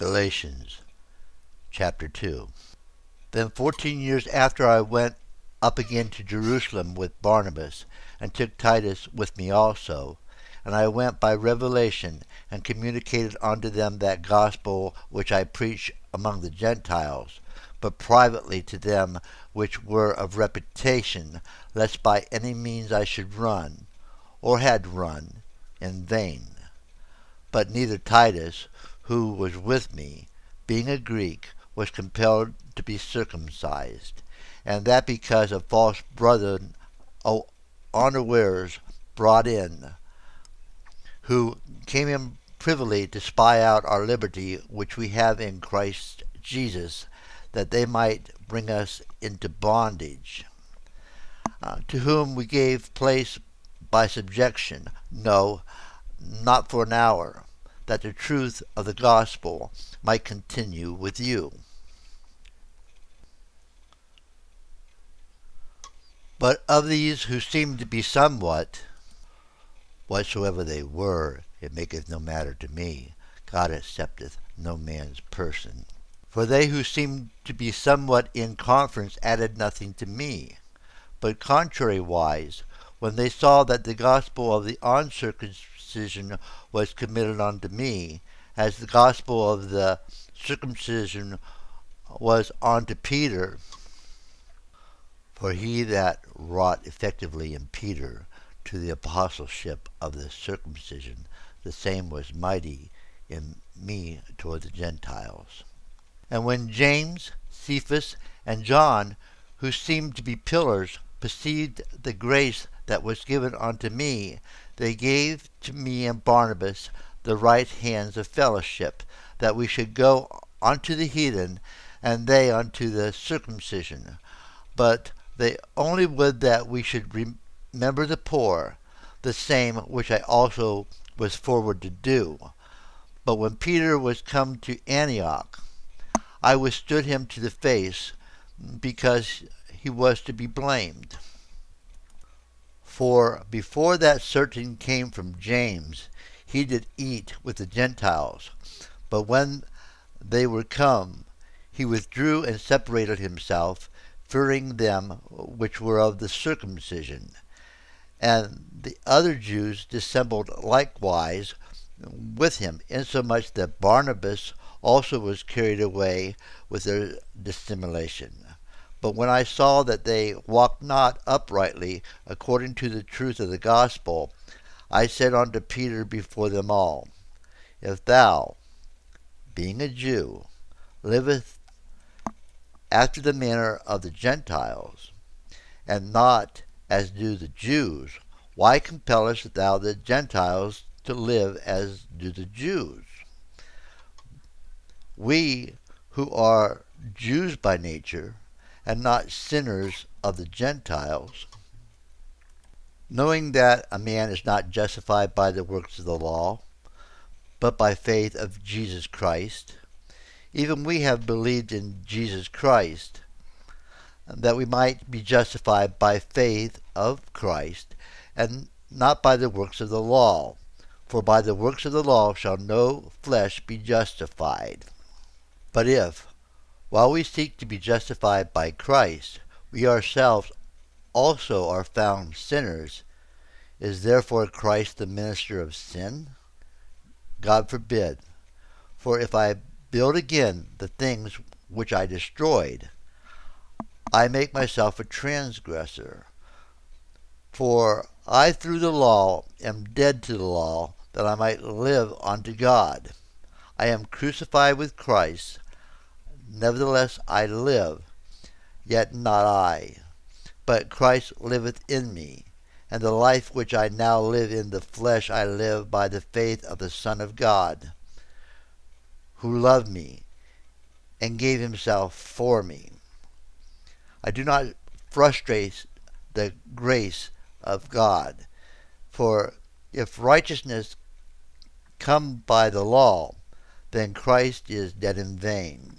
Galatians chapter 2. Then 14 years after I went up again to Jerusalem with Barnabas, and took Titus with me also. And I went by revelation, and communicated unto them that gospel which I preach among the Gentiles, but privately to them which were of reputation, lest by any means I should run, or had run, in vain. But neither Titus, who was with me, being a Greek, was compelled to be circumcised, and that because of false brethren unawares brought in, who came in privily to spy out our liberty which we have in Christ Jesus, that they might bring us into bondage, to whom we gave place by subjection, no, not for an hour, that the truth of the gospel might continue with you. But of these who seemed to be somewhat, whatsoever they were, it maketh no matter to me. God accepteth no man's person. For they who seemed to be somewhat in conference added nothing to me. But contrariwise, when they saw that the gospel of the uncircumcision was committed unto me, as the gospel of the circumcision was unto Peter, for he that wrought effectively in Peter to the apostleship of the circumcision, the same was mighty in me toward the Gentiles. And when James, Cephas, and John, who seemed to be pillars, perceived the grace that was given unto me, they gave to me and Barnabas the right hands of fellowship, that we should go unto the heathen, and they unto the circumcision. But they only would that we should remember the poor, the same which I also was forward to do. But when Peter was come to Antioch, I withstood him to the face, because he was to be blamed. For before that certain came from James, he did eat with the Gentiles. But when they were come, he withdrew and separated himself, fearing them which were of the circumcision. And the other Jews dissembled likewise with him, insomuch that Barnabas also was carried away with their dissimulation. But when I saw that they walked not uprightly according to the truth of the gospel, I said unto Peter before them all, If thou, being a Jew, livest after the manner of the Gentiles, and not as do the Jews, why compellest thou the Gentiles to live as do the Jews? We, who are Jews by nature, and not sinners of the Gentiles, knowing that a man is not justified by the works of the law, but by faith of Jesus Christ, even we have believed in Jesus Christ, that we might be justified by faith of Christ, and not by the works of the law. For by the works of the law shall no flesh be justified. But if, while we seek to be justified by Christ, we ourselves also are found sinners, is therefore Christ the minister of sin? God forbid. For if I build again the things which I destroyed, I make myself a transgressor. For I through the law am dead to the law, that I might live unto God. I am crucified with Christ. Nevertheless I live, yet not I, but Christ liveth in me. And the life which I now live in the flesh I live by the faith of the Son of God, who loved me and gave himself for me. I do not frustrate the grace of God. For if righteousness come by the law, then Christ is dead in vain.